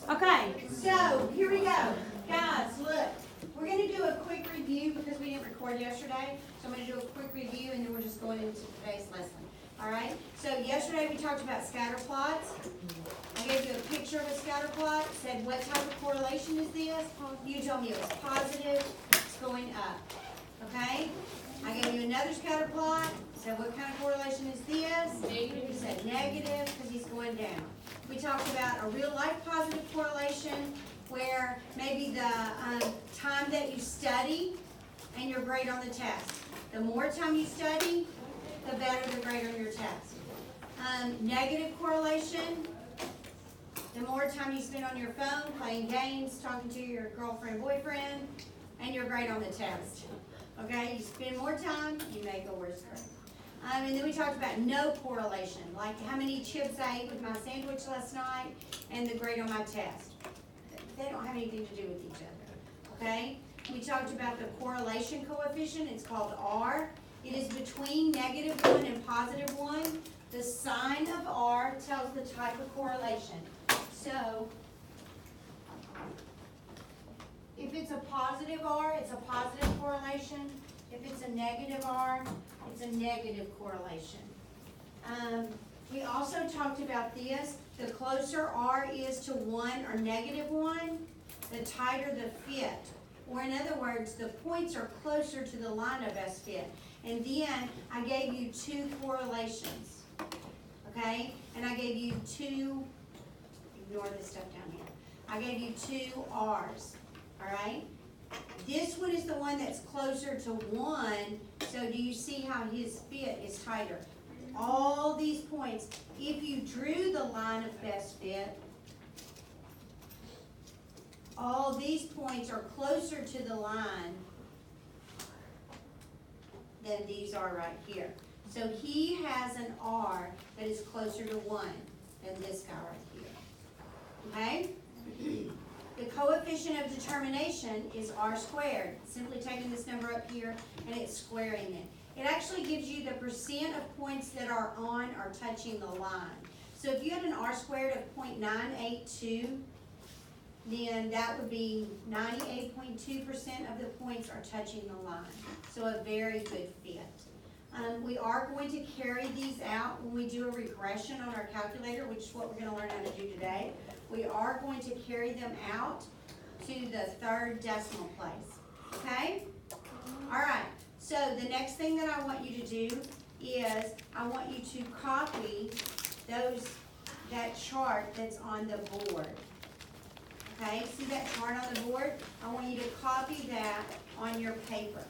Okay, so here we go. Guys, look. We're going to do a quick review because we didn't record yesterday. So I'm going to do a quick review and then we're just going into today's lesson. Alright? So yesterday we talked about scatter plots. I gave you a picture of a scatter plot. Said what type of correlation is this? You told me it was positive. It's going up. Okay? I gave you another scatter plot. Said what kind of correlation is this? Negative. You said negative because he's going down. We talked about a real life positive correlation where maybe the time that you study and your grade on the test. The more time you study, the better the grade on your test. Negative correlation, the more time you spend on your phone, playing games, talking to your girlfriend, boyfriend, and your grade on the test. Okay, you spend more time, you make a worse grade. And then we talked about no correlation, like how many chips I ate with my sandwich last night and the grade on my test. They don't have anything to do with each other, okay? We talked about the correlation coefficient. It's called R. It is between -1 and +1. The sign of R tells the type of correlation. So, if it's a positive R, it's a positive correlation. If it's a negative R, it's a negative correlation. We also talked about this. The closer R is to 1 or -1, the tighter the fit. Or in other words, the points are closer to the line of best fit. And then I gave you two correlations. Okay? And I gave you two, ignore this stuff down here. I gave you two R's. Alright? This one is the one that's closer to 1. So do you see how his fit is tighter? All these points, if you drew the line of best fit, all these points are closer to the line than these are right here. So he has an R that is closer to 1 than this guy right here. Okay? The coefficient of determination is R squared. Simply taking this number up here and it's squaring it. It actually gives you the percent of points that are on or touching the line. So if you had an R squared of 0.982, then that would be 98.2% of the points are touching the line. So a very good fit. We are going to carry these out when we do a regression on our calculator, which is what we're going to learn how to do today. We are going to carry them out to the third decimal place. Okay? All right. So the next thing that I want you to do is I want you to copy that chart that's on the board. Okay, see that chart on the board? I want you to copy that on your paper.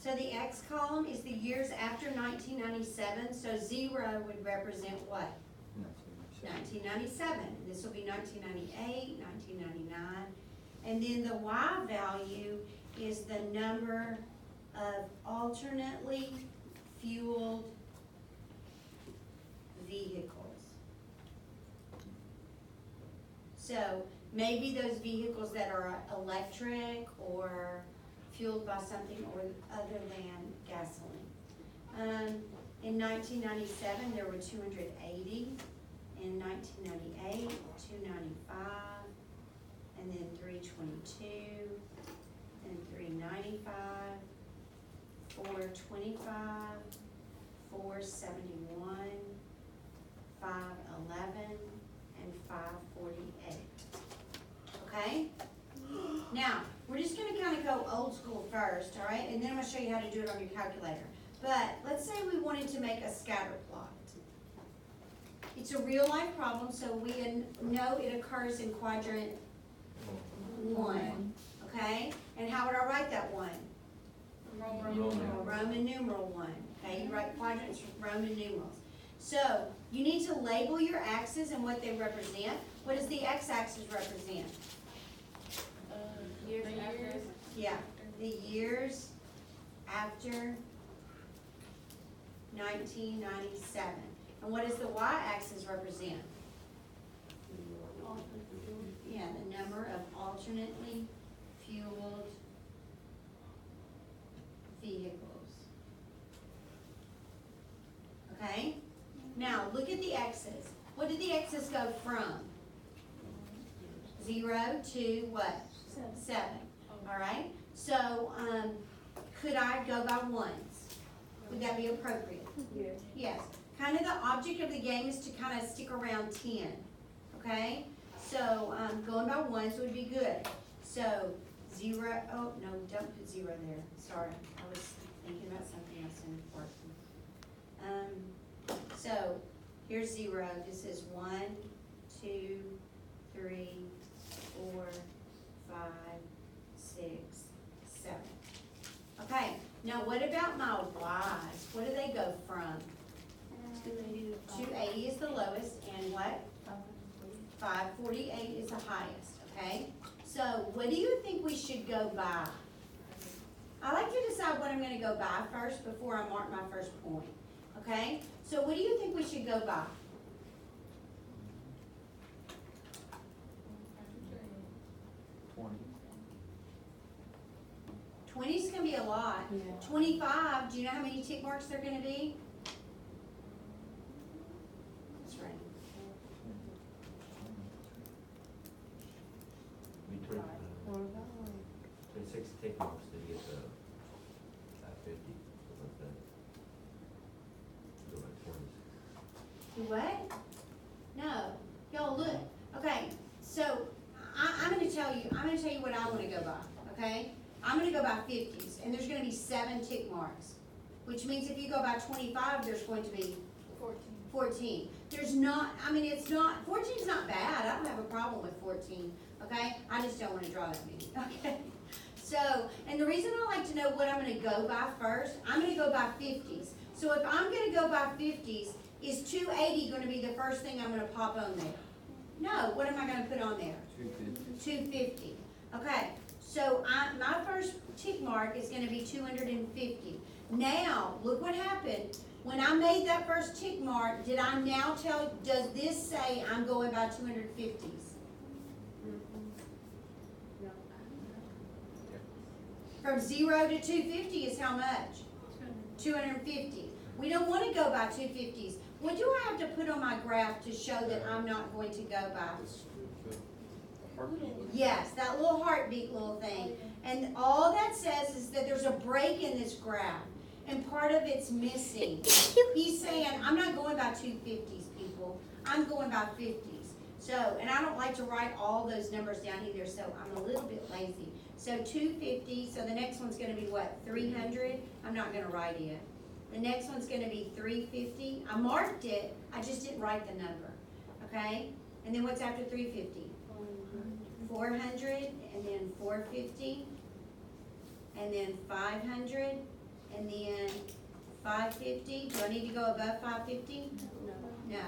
So the X column is the years after 1997, so 0 would represent what? 1997. This will be 1998, 1999. And then the Y value is the number of alternately fueled vehicles. So maybe those vehicles that are electric or fueled by something or other than gasoline. In 1997, there were 280. In 1998, 295, and then 322, and 395, 425, 471, 511, and 548. Okay? Now, we're just going to kind of go old school first, all right? And then I'm going to show you how to do it on your calculator. But let's say we wanted to make a scatter plot. It's a real life problem, so we know it occurs in quadrant 1, okay? And how would I write that 1? Roman numeral 1, okay? You write quadrants with Roman numerals. So You need to label your axes and what they represent. What does the x-axis represent? Years after. Yeah, the years after 1997. And what does the y-axis represent? Yeah, the number of alternately fueled vehicles. Okay? Now, look at the x's. What did the x's go from? 0 to what? 7. All right? So, could I go by ones? Would that be appropriate? Yes. Yes. Kind of the object of the game is to kind of stick around 10. Okay? So, going by ones would be good. So, 0, oh, no, don't put 0 there. Sorry. I was thinking about something else important. So, here's 0. This is 1, 2, 3, 4, 5, 6, 7. Okay, now what about my Y's? What do they go from? 280 is the lowest, and what? 548 is the highest, okay? So what do you think we should go by? I like to decide what I'm going to go by first before I mark my first point, okay? So what do you think we should go by? 20 is going to be a lot. Yeah. 25, do you know how many tick marks they're going to be? That's right. We took 26 tick marks to get the 50. What's that? Go like 20. Do what? No. Y'all look. Okay, so I'm going to tell you what I want to go by, okay? I'm going to go by 50s, and there's going to be 7 tick marks, which means if you go by 25, there's going to be 14. There's not, I mean, it's not, 14 is not bad. I don't have a problem with 14, okay? I just don't want to draw that many, okay? So, and the reason I like to know what I'm going to go by first, I'm going to go by 50s. So if I'm going to go by 50s, is 280 going to be the first thing I'm going to pop on there? No, what am I going to put on there? 250. Okay, so my first tick mark is going to be 250. Now, look what happened. When I made that first tick mark, did I now tell, does this say I'm going by 250s? From 0 to 250 is how much? 250. We don't want to go by 250s. What do I have to put on my graph to show that I'm not going to go by? Yes, that little heartbeat little thing. And all that says is that there's a break in this graph. And part of it's missing. He's saying, I'm not going by 250s, people. I'm going by 50s. So, and I don't like to write all those numbers down either, so I'm a little bit lazy. So 250, so the next one's going to be what, 300? I'm not going to write it. The next one's going to be 350. I marked it, I just didn't write the number, okay? And then what's after 350? 400, and then 450, and then 500, and then 550. Do I need to go above 550? No.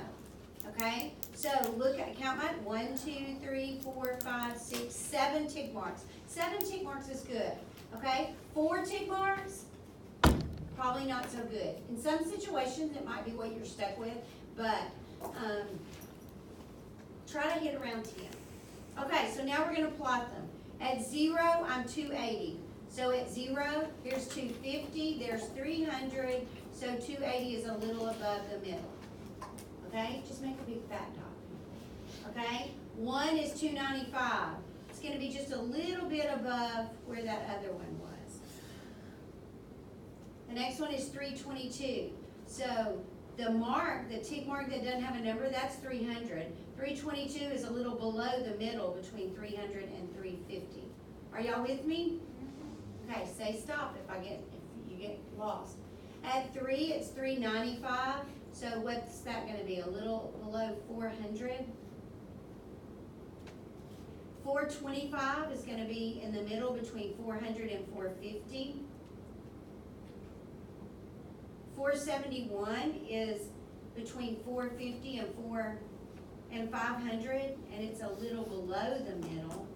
Okay? So look at, count mine. 1, 2, 3, 4, 5, 6, 7 tick marks. 7 tick marks is good. Okay? 4 tick marks, probably not so good. In some situations, it might be what you're stuck with, but try to hit around 10. Okay, so now we're going to plot them. At 0, I'm 280. So at 0, here's 250, there's 300, so 280 is a little above the middle. Okay, just make a big fat dot. Okay, 1 is 295. It's going to be just a little bit above where that other one was. The next one is 322. So the mark, the tick mark that doesn't have a number, that's 300. 322 is a little below the middle between 300 and 350. Are y'all with me? Okay, say stop if you get lost. At 3, it's 395. So what's that going to be? A little below 400. 425 is going to be in the middle between 400 and 450. 471 is between 450 and 500, and it's a little below the middle.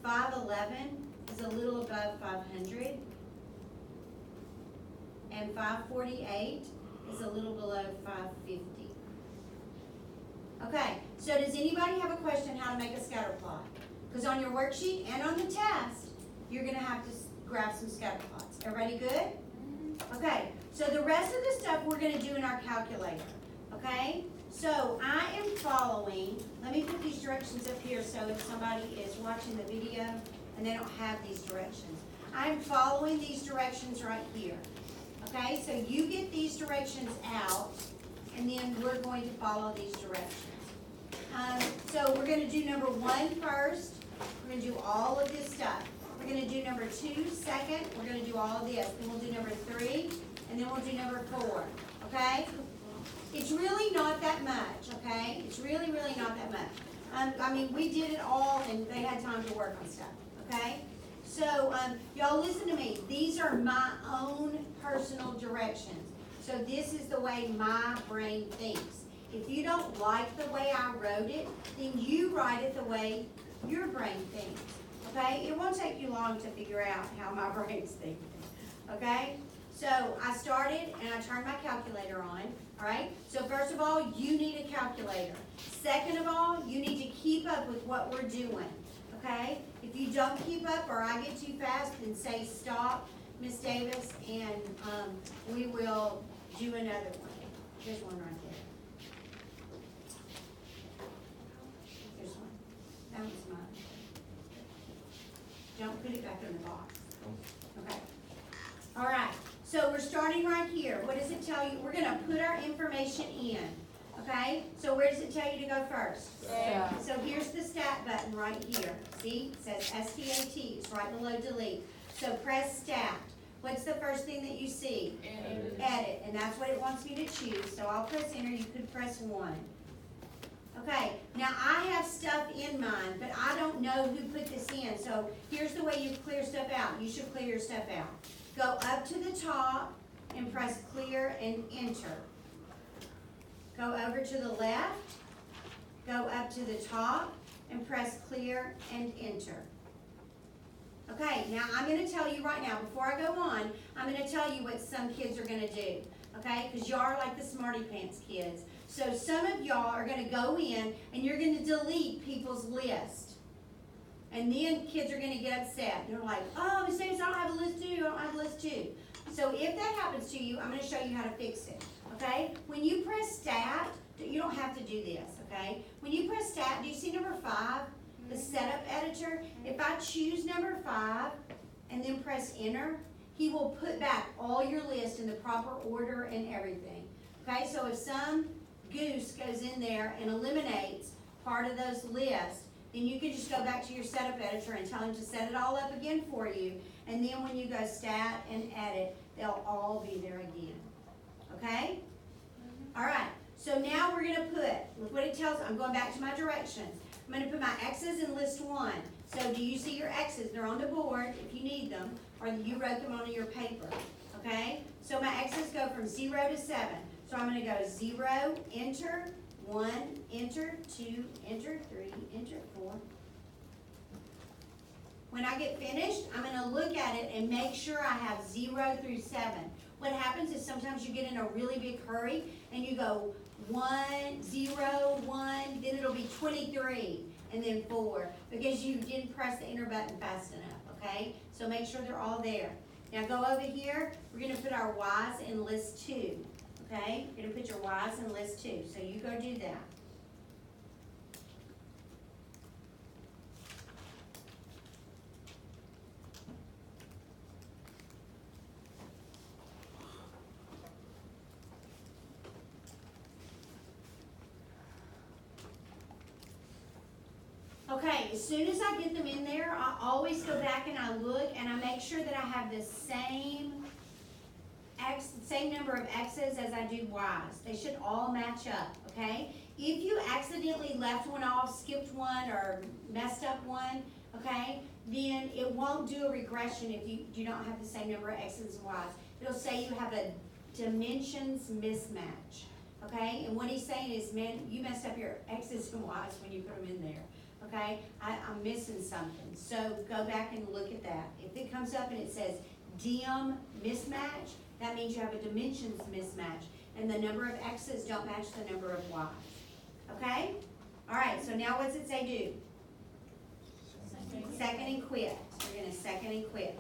511 is a little above 500. And 548 is a little below 550. Okay, so does anybody have a question how to make a scatter plot? Because on your worksheet and on the test, you're gonna have to grab some scatter plots. Everybody good? Okay, so the rest of the stuff we're gonna do in our calculator, okay? So I am following, let me put these directions up here so if somebody is watching the video and they don't have these directions. I'm following these directions right here, okay? So you get these directions out and then we're going to follow these directions. So we're gonna do number 1 first. We're gonna do all of this stuff. We're gonna do number 2 second. We're gonna do all of this. Then we'll do number 3, and then we'll do number 4, okay? It's really not that much, okay? It's really, really not that much. I mean, we did it all, and they had time to work on stuff, okay? So, y'all listen to me. These are my own personal directions. So this is the way my brain thinks. If you don't like the way I wrote it, then you write it the way your brain thinks, okay? It won't take you long to figure out how my brain's thinking, okay? So I started and I turned my calculator on, all right? So first of all, you need a calculator. Second of all, you need to keep up with what we're doing, okay? If you don't keep up or I get too fast, then say stop, Miss Davis, and we will do another one. There's one right there. There's one. That was mine. Don't put it back in the box. Okay. All right. So we're starting right here. What does it tell you? We're going to put our information in. Okay? So where does it tell you to go first? Yeah. So here's the stat button right here. See? It says STAT. It's right below delete. So press stat. What's the first thing that you see? Edit. And that's what it wants me to choose. So I'll press enter. You could press 1. Okay, now I have stuff in mine, but I don't know who put this in. So here's the way you clear stuff out. You should clear your stuff out. Go up to the top and press clear and enter. Go over to the left, go up to the top and press clear and enter. Okay, now I'm going to tell you right now, before I go on, I'm going to tell you what some kids are going to do. Okay, because y'all are like the smarty pants kids. So some of y'all are going to go in and you're going to delete people's list. And then kids are going to get upset. They're like, oh, Miss Davis, I don't have a list too. I don't have a list too. So if that happens to you, I'm going to show you how to fix it. Okay? When you press stat, you don't have to do this. Okay? When you press stat, do you see number 5? The setup editor. If I choose number 5 and then press enter, he will put back all your list in the proper order and everything. Okay? So if some goose goes in there and eliminates part of those lists, then you can just go back to your setup editor and tell him to set it all up again for you. And then when you go stat and edit, they'll all be there again. Okay? All right. So now we're going to put, look what it tells, I'm going back to my directions. I'm going to put my X's in list 1. So do you see your X's? They're on the board if you need them, or you wrote them on your paper. Okay? So my X's go from 0 to 7. So I'm going to go 0, enter, 1, enter, 2, enter, 3, enter, 4. When I get finished, I'm going to look at it and make sure I have 0 through 7. What happens is sometimes you get in a really big hurry and you go 1, 0, 1, then it'll be 23, and then 4, because you didn't press the enter button fast enough, okay? So make sure they're all there. Now go over here, we're going to put our Y's in list 2. Okay, you're going to put your Y's in list 2. So you go do that. Okay, as soon as I get them in there, I always go back and I look and I make sure that I have the same number of X's as I do Y's. They should all match up, okay? If you accidentally left one off, skipped one, or messed up one, okay, then it won't do a regression if you don't have the same number of X's and Y's. It'll say you have a dimensions mismatch. Okay, and what he's saying is, man, you messed up your X's and Y's when you put them in there. Okay, I'm missing something. So go back and look at that. If it comes up and it says dim mismatch, that means you have a dimensions mismatch, and the number of X's don't match the number of Y's. Okay? All right, so now what's it say do? Second and quit. We're gonna second and quit.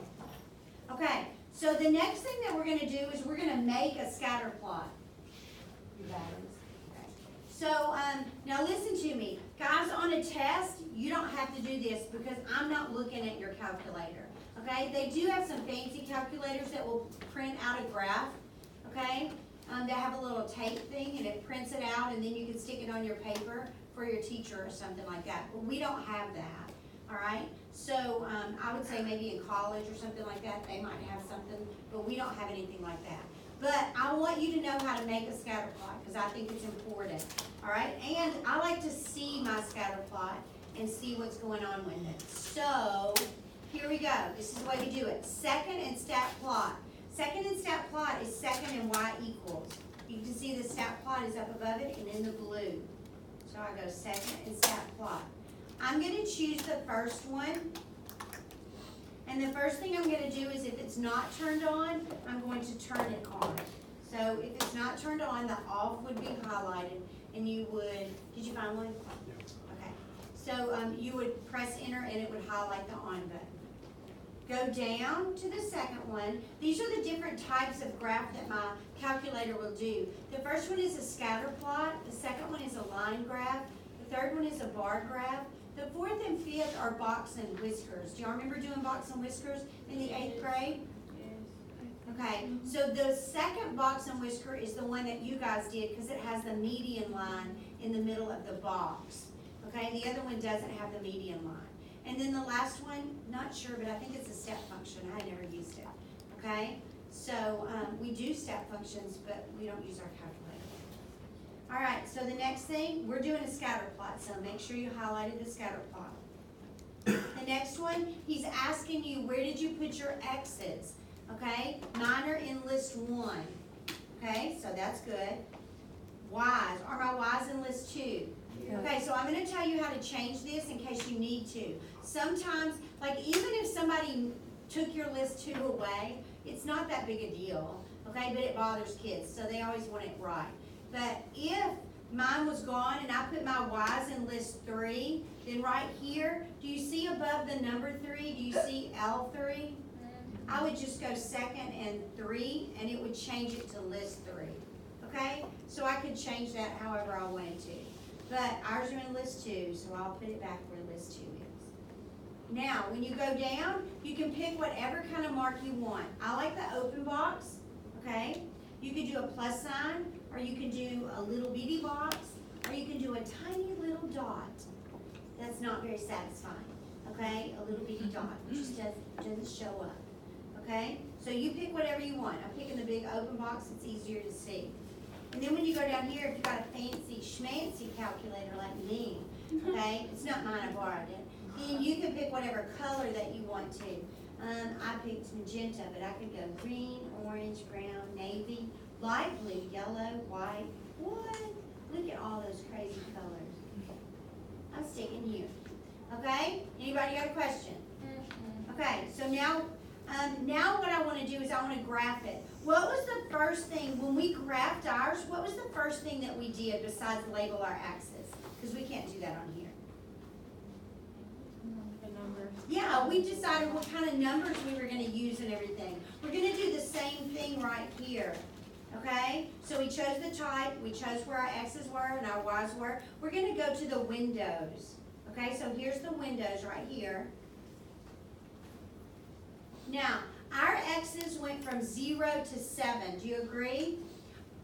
Okay, so the next thing that we're gonna do is we're gonna make a scatter plot. Okay. So, now listen to me. Guys, on a test, you don't have to do this because I'm not looking at your calculator. Okay, they do have some fancy calculators that will print out a graph, okay? They have a little tape thing and it prints it out and then you can stick it on your paper for your teacher or something like that. But we don't have that, all right? So I would say maybe in college or something like that, they might have something, but we don't have anything like that. But I want you to know how to make a scatter plot because I think it's important, all right? And I like to see my scatter plot and see what's going on with it. So here we go. This is the way we do it. Second and stat plot. Second and stat plot is second and y equals. You can see the stat plot is up above it and in the blue. So I go second and stat plot. I'm going to choose the first one. And the first thing I'm going to do is if it's not turned on, I'm going to turn it on. So if it's not turned on, the off would be highlighted and you would, did you find one? Yeah. Okay. So you would press enter and it would highlight the on button. Go down to the second one. These are the different types of graph that my calculator will do. The first one is a scatter plot. The second one is a line graph. The third one is a bar graph. The fourth and fifth are box and whiskers. Do y'all remember doing box and whiskers in the 8th grade? Yes. Okay, so the second box and whisker is the one that you guys did because it has the median line in the middle of the box. Okay, the other one doesn't have the median line. And then the last one, not sure, but I think it's a step function. I never used it. Okay, so we do step functions, but we don't use our calculator. All right, so the next thing, we're doing a scatter plot, so make sure you highlighted the scatter plot. The next one, he's asking you, where did you put your X's? Okay, mine are in list 1. Okay, so that's good. Y's, are my Y's in list 2? Yeah. Okay, so I'm going to tell you how to change this in case you need to. Sometimes, like even if somebody took your list 2 away, it's not that big a deal, okay, but it bothers kids, so they always want it right. But if mine was gone and I put my Y's in list 3, then right here, do you see above the number 3, do you see L3? I would just go second and 3 and it would change it to list 3, okay? So I could change that however I wanted to. But ours are in list 2, so I'll put it back where list 2 is. Now, when you go down, you can pick whatever kind of mark you want. I like the open box, okay? You could do a plus sign, or you can do a little bitty box, or you can do a tiny little dot. That's not very satisfying, okay? A little bitty dot, it just doesn't show up, okay? So you pick whatever you want. I'm picking the big open box, it's easier to see. And then when you go down here, if you've got a fancy schmancy calculator like me, okay, it's not mine, I borrowed it, then you can pick whatever color that you want to. I picked magenta, but I could go green, orange, brown, navy, light blue, yellow, white. What? Look at all those crazy colors. I'm sticking here. Okay? Anybody got a question? Okay, so now what I want to do is I want to graph it. What was the first thing, when we graphed ours, what was the first thing that we did besides label our axis? Because we can't do that on here. Yeah, we decided what kind of numbers we were going to use and everything. We're going to do the same thing right here, okay? So we chose the type, we chose where our X's were and our Y's were. We're going to go to the windows, okay? So here's the windows right here. Now, our X's went from 0 to 7. Do you agree?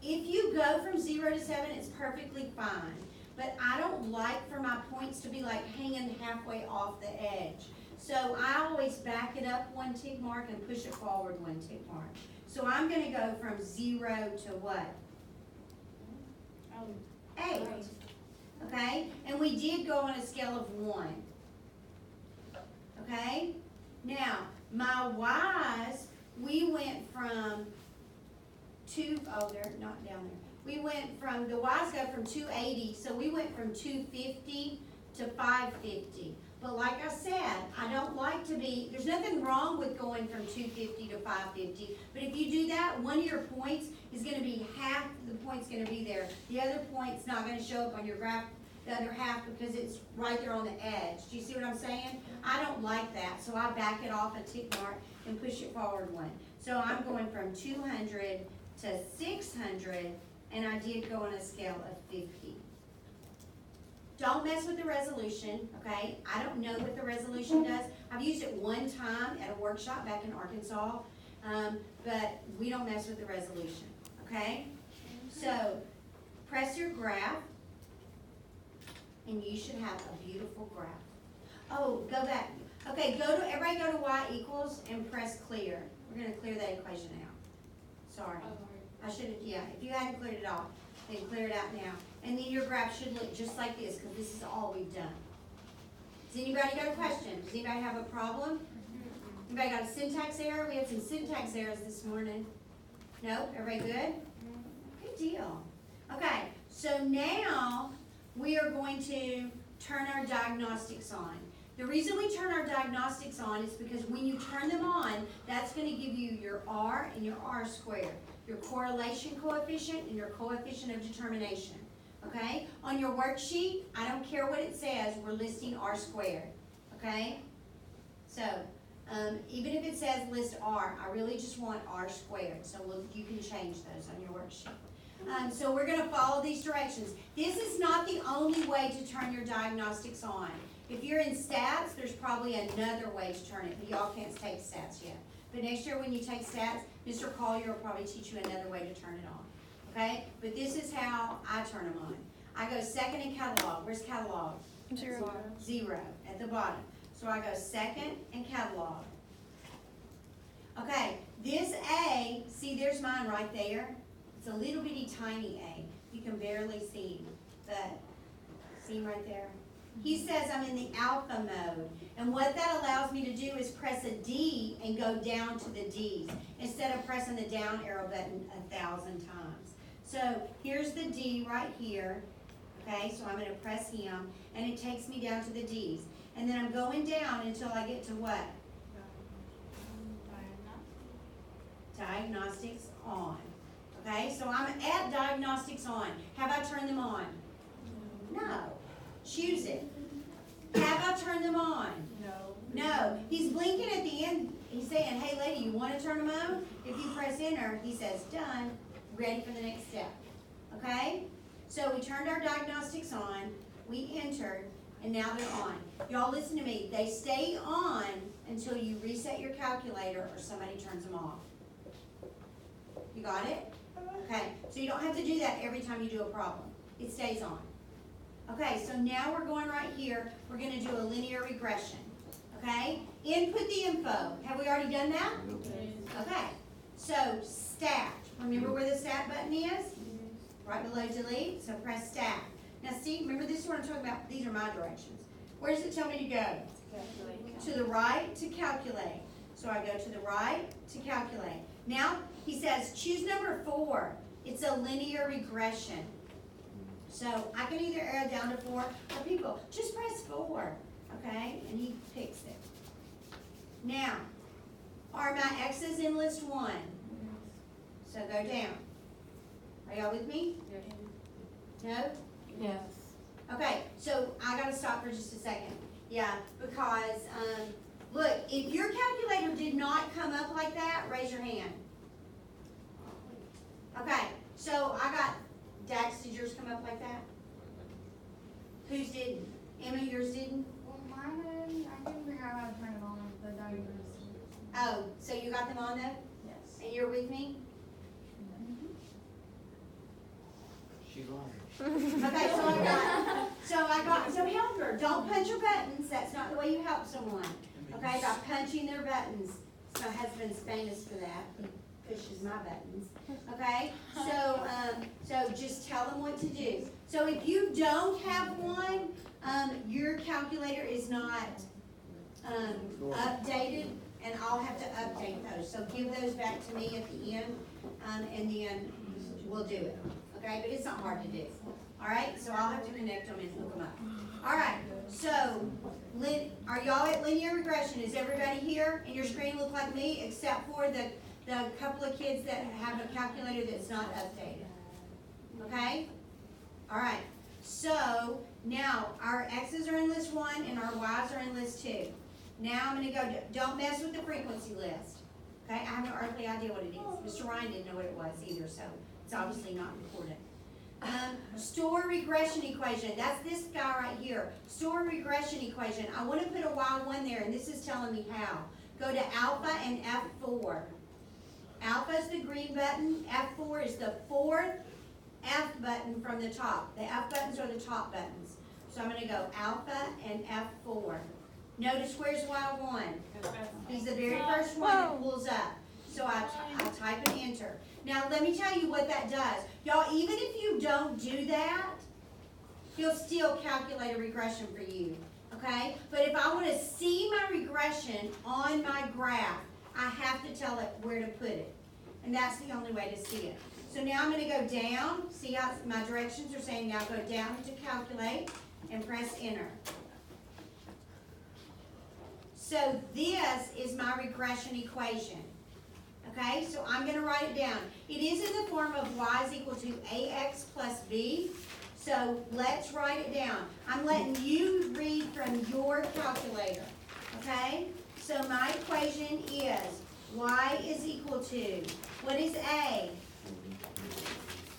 If you go from 0 to 7, it's perfectly fine. But I don't like for my points to be like hanging halfway off the edge. So I always back it up 1 tick mark and push it forward 1 tick mark. So I'm going to go from 0 to what? 8. Okay? And we did go on a scale of 1. Okay? Now, my Y's, we went from they're not down there. We went from, the Ys go from 280, so we went from 250 to 550. But like I said, I don't like to be, there's nothing wrong with going from 250 to 550. But if you do that, one of your points is gonna be half the point's gonna be there. The other point's not gonna show up on your graph, the other half, because it's right there on the edge. Do you see what I'm saying? I don't like that, so I back it off a tick mark and push it forward one. So I'm going from 200 to 600, and I did go on a scale of 50. Don't mess with the resolution, okay? I don't know what the resolution does. I've used it one time at a workshop back in Arkansas, but we don't mess with the resolution, okay? So, press your graph, and you should have a beautiful graph. Oh, go back. Okay, everybody go to y equals and press clear. We're gonna clear that equation out. Sorry. I should have, yeah, if you hadn't cleared it off, then clear it out now. And then your graph should look just like this, because this is all we've done. Does anybody got a question? Does anybody have a problem? Anybody got a syntax error? We had some syntax errors this morning. No? Everybody good? Good deal. Okay, so now we are going to turn our diagnostics on. The reason we turn our diagnostics on is because when you turn them on, that's going to give you your R and your R squared, your correlation coefficient and your coefficient of determination. Okay? On your worksheet, I don't care what it says, we're listing R squared. Okay? So, even if it says list R, I really just want R squared. So you can change those on your worksheet. So we're going to follow these directions. This is not the only way to turn your diagnostics on. If you're in stats, there's probably another way to turn it, but y'all can't take stats yet. But next year when you take stats, Mr. Collier will probably teach you another way to turn it on. Okay? But this is how I turn them on. I go second in catalog. Where's catalog? 0. 0 at the bottom. So I go second and catalog. Okay, this A, see there's mine right there. It's a little bitty tiny A. You can barely see him, but see him right there? He says I'm in the alpha mode. And what that allows me to do is press a D and go down to the D's instead of pressing the down arrow button 1,000 times. So here's the D right here. Okay, so I'm going to press him and it takes me down to the D's. And then I'm going down until I get to what? Diagnostics on. Okay, so I'm at diagnostics on. Have I turned them on? No. Choose it. Have I turned them on? No. No. He's blinking at the end. He's saying, hey lady, you want to turn them on? If you press enter, he says done. Ready for the next step. Okay? So we turned our diagnostics on. We entered. And now they're on. Y'all listen to me. They stay on until you reset your calculator or somebody turns them off. You got it? Okay, so you don't have to do that every time you do a problem. It stays on. Okay, so now we're going right here. We're going to do a linear regression. Okay? Input the info. Have we already done that? Okay, so stat. Remember where the stat button is? Right below delete, so press stat. Now see, remember this is what I'm talking about. These are my directions. Where does it tell me to go? To the right to calculate. So I go to the right to calculate. Now, he says, choose number 4. It's a linear regression. So I can either arrow down to 4, or people, just press 4. Okay? And he picks it. Now, are my X's in list 1? So go down. Are y'all with me? No? Yes. Okay, so I gotta stop for just a second. Yeah, because, look, if your calculator did not come up like that, raise your hand. Okay, so I got, Dax, did yours come up like that? Whose didn't? Emma, yours didn't? Well, mine didn't. I couldn't figure out how to turn it on the diagnosis. Oh, so you got them on though? Yes. And you're with me? She lied. Okay, so help her. Don't punch your buttons. That's not the way you help someone. Okay, by punching their buttons. My husband's famous for that. He pushes my buttons. Okay, so just tell them what to do. So if you don't have one, your calculator is not updated, and I'll have to update those. So give those back to me at the end. and then we'll do it, okay? But it's not hard to do, all right? So I'll have to connect them and hook them up. All right, so, are y'all at linear regression? Is everybody here? And your screen look like me, except for the couple of kids that have a calculator that's not updated, okay? All right, so now our X's are in list 1 and our Y's are in list 2. Now I'm gonna go, don't mess with the frequency list, okay? I have no earthly idea what it is. Mr. Ryan didn't know what it was either, so it's obviously not important. Store regression equation, that's this guy right here. Store regression equation, I wanna put a Y1 there, and this is telling me how. Go to alpha and F4. Alpha is the green button, F4 is the 4th F button from the top. The F buttons are the top buttons. So I'm gonna go alpha and F4. Notice where's Y1? He's the very first one that pulls up. So I type and enter. Now let me tell you what that does. Y'all, even if you don't do that, he'll still calculate a regression for you, okay? But if I want to see my regression on my graph, I have to tell it where to put it. And that's the only way to see it. So now I'm going to go down. See how my directions are saying now go down to calculate and press enter. So this is my regression equation. Okay, so I'm going to write it down. It is in the form of y is equal to ax plus b. So let's write it down. I'm letting you read from your calculator. Okay, so my equation is y is equal to, what is a?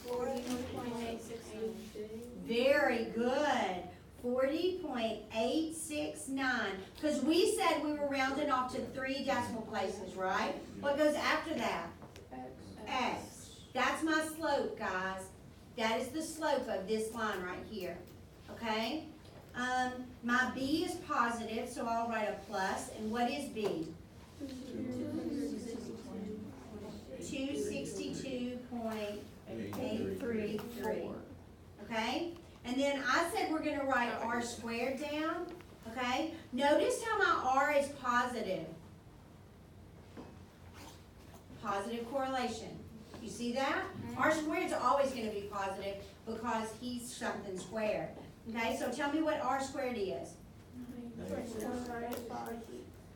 40.869. Very good. 40.869. Because we said we were rounding off to 3 decimal places, right? What goes after that? X. That's my slope, guys. That is the slope of this line right here. Okay? My B is positive, so I'll write a plus. And what is B? 262.833. Okay? And then I said we're going to write r squared down. Okay? Notice how my r is positive. Positive correlation. You see that? R squared is always going to be positive because he's something squared. Okay? So tell me what r squared is.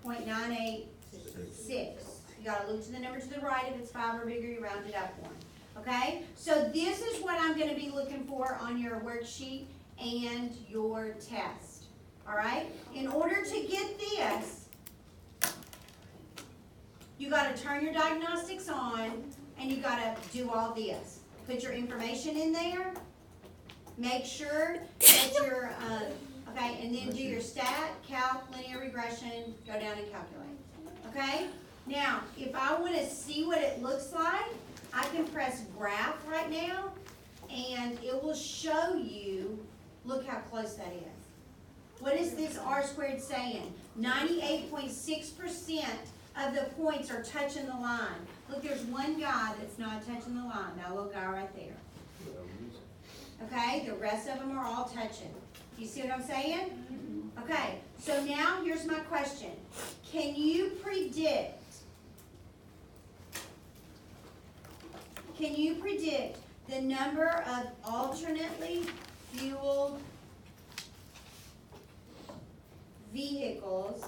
0.986. You got to look to the number to the right. If it's 5 or bigger, you round it up 1. Okay? So this is what I'm going to be looking for on your worksheet and your test. All right? In order to get this, you got to turn your diagnostics on and you got to do all this. Put your information in there. Make sure that you're, okay, and then do your stat, calc, linear regression, go down and calculate. Okay? Now, if I want to see what it looks like, I can press graph right now, and it will show you, look how close that is. What is this r squared saying? 98.6% of the points are touching the line. Look, there's one guy that's not touching the line. That little guy right there. Okay, the rest of them are all touching. You see what I'm saying? Okay, so now here's my question. Can you predict the number of alternately fueled vehicles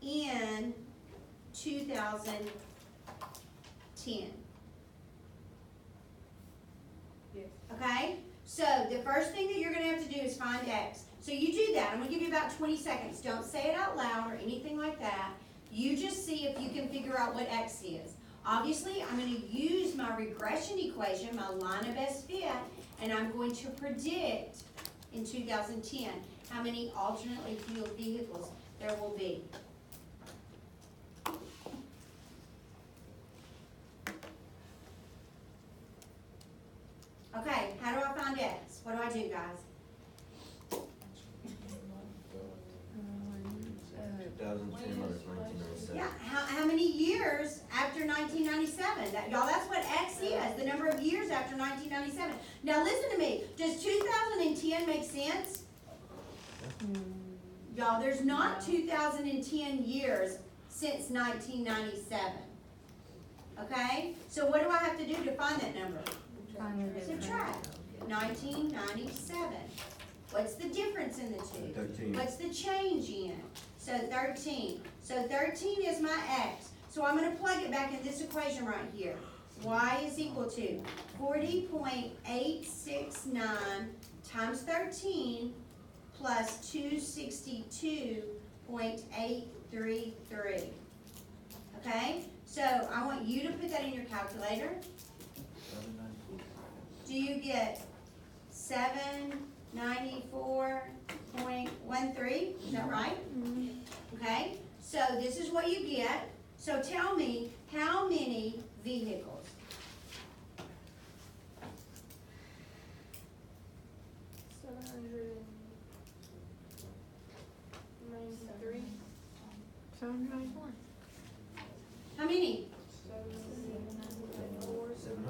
in 2010? Yes. Okay? So the first thing that you're going to have to do is find X. So you do that. I'm going to give you about 20 seconds. Don't say it out loud or anything like that. You just see if you can figure out what X is. Obviously, I'm going to use my regression equation, my line of best fit, and I'm going to predict in 2010 how many alternately fueled vehicles there will be. Okay, how do I find X? What do I do, guys? 2010 minus 1997. Yeah, how many years after 1997? Y'all, that's what X is, the number of years after 1997. Now listen to me. Does 2010 make sense? Y'all, there's not 2010 years since 1997. Okay, so what do I have to do to find that number? Find the difference. Subtract. 1997. What's the difference in the two? 13. What's the change in? So 13. So 13 is my x. So I'm gonna plug it back in this equation right here. Y is equal to 40.869 times 13 plus 262.833. Okay? So I want you to put that in your calculator. Do you get 794.13? Is that right? Okay, so this is what you get. So tell me, how many vehicles? $793. 794. How many? 794.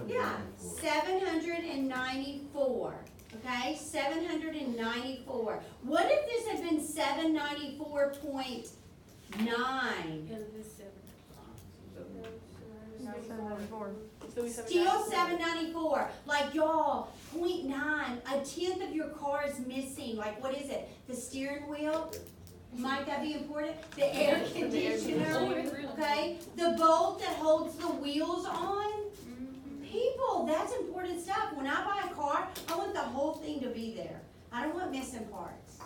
Yeah, 794. Okay, 794. What if this had been 794.9? No, 794. Still 794. Like y'all, 0.9, a tenth of your car is missing. Like what is it? The steering wheel? Might that be important? The air conditioner, okay? The bolt that holds the wheels on? People, that's important stuff. When I buy a car, I want the whole thing to be there. I don't want missing parts,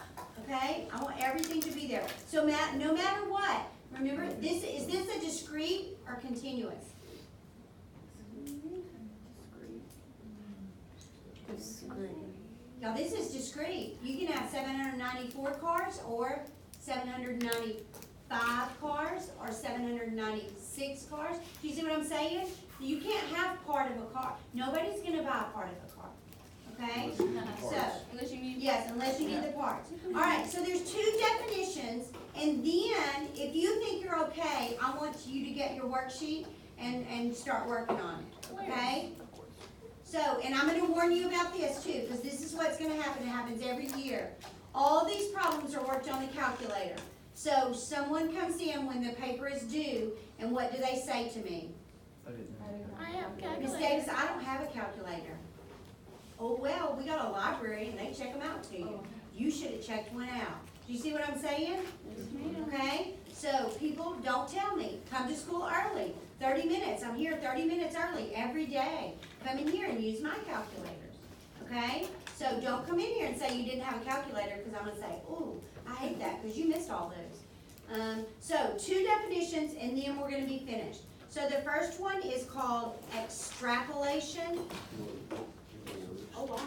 okay? I want everything to be there. So no matter what, remember, is this a discrete or continuous? Discrete. Now, this is discrete. You can have 794 cars or 795 cars or 796 cars. Do you see what I'm saying? You can't have part of a car. Nobody's gonna buy a part of a car, okay? So, Unless you need. yes, unless you need the parts. All right, so there's two definitions, and then if you think you're okay, I want you to get your worksheet and start working on it, okay? So, and I'm gonna warn you about this too, because this is what's gonna happen. It happens every year. All these problems are worked on the calculator. So someone comes in when the paper is due, and what do they say to me? I have Miss Davis, I don't have a calculator. Oh, well, we got a library and they check them out to you. You should have checked one out. Do you see what I'm saying? Okay, so people, don't tell me. Come to school early, 30 minutes. I'm here 30 minutes early every day. Come in here and use my calculators, okay? So don't come in here and say you didn't have a calculator, because I'm gonna say, ooh, I hate that, because you missed all those. So two definitions, and then we're gonna be finished. So the first one is called extrapolation. Oh, wow.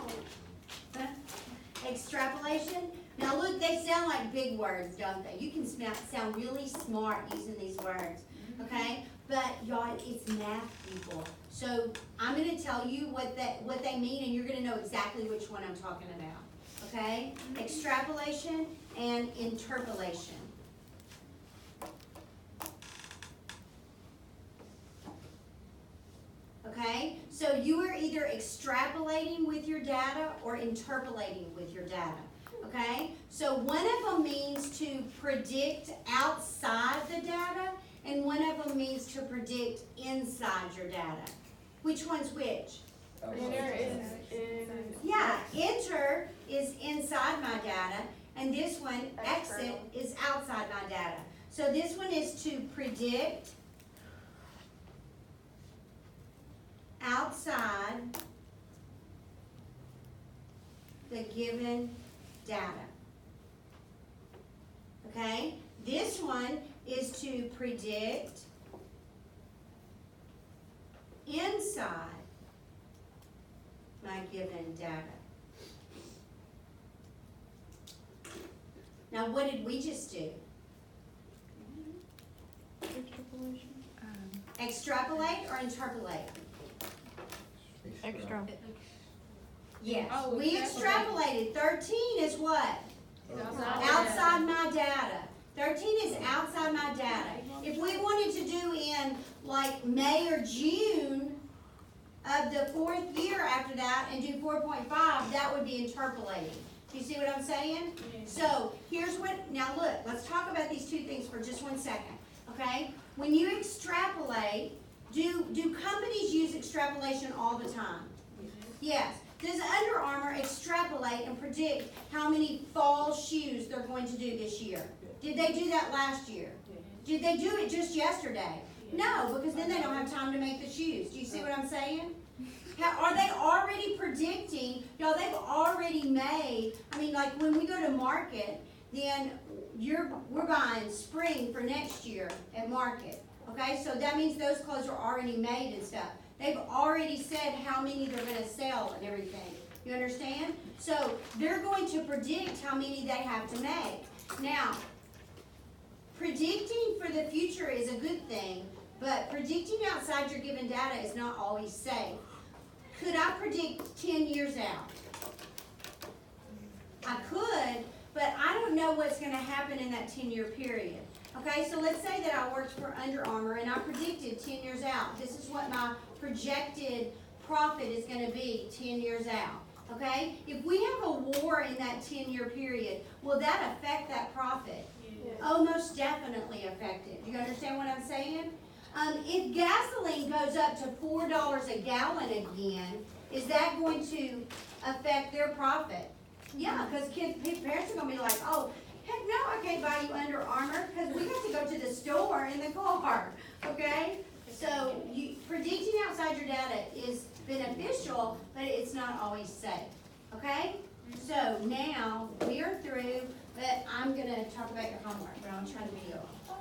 Extrapolation. Now look, they sound like big words, don't they? You can sound really smart using these words, okay? But y'all, it's math, people. So I'm gonna tell you what they mean, and you're gonna know exactly which one I'm talking about, okay? Extrapolation and interpolation. Okay, so you are either extrapolating with your data or interpolating with your data. Okay, so one of them means to predict outside the data, and one of them means to predict inside your data. Which one's which? Enter is in. Yeah, enter is inside my data, and this one, exit, is outside my data. So this one is to predict outside the given data. Okay? This one is to predict inside my given data. Now, what did we just do? Extrapolation. Extrapolate or interpolate? Extra. Yes, Oh, we extrapolated. 13 is what? Outside my data. 13 is outside my data. If we wanted to do in like May or June of the 4th year after that and do 4.5, that would be interpolating. Do you see what I'm saying? So here's what, now look, let's talk about these two things for just 1 second, okay? When you extrapolate, Do companies use extrapolation all the time? Yes. Does Under Armour extrapolate and predict how many fall shoes they're going to do this year? Did they do that last year? Did they do it just yesterday? No, because then they don't have time to make the shoes. Do you see what I'm saying? Are they already predicting? Y'all, they've already made, I mean, like when we go to market, then we're buying spring for next year at market. Okay, so that means those clothes are already made and stuff. They've already said how many they're gonna sell and everything. You understand? So they're going to predict how many they have to make. Now, predicting for the future is a good thing, but predicting outside your given data is not always safe. Could I predict 10 years out? I could, but I don't know what's gonna happen in that 10-year period. Okay, so let's say that I worked for Under Armour and I predicted 10 years out. This is what my projected profit is gonna be 10 years out. Okay, if we have a war in that 10-year period, will that affect that profit? Yes. Oh, most definitely affect it. Do you understand what I'm saying? If gasoline goes up to $4 a gallon again, is that going to affect their profit? Yeah, because parents are going to be like, oh, heck no, I can't buy you Under Armour because we have to go to the store in the car, okay? So predicting outside your data is beneficial, but it's not always safe, okay? So now we are through, but I'm going to talk about your homework, but I'll turn the video off.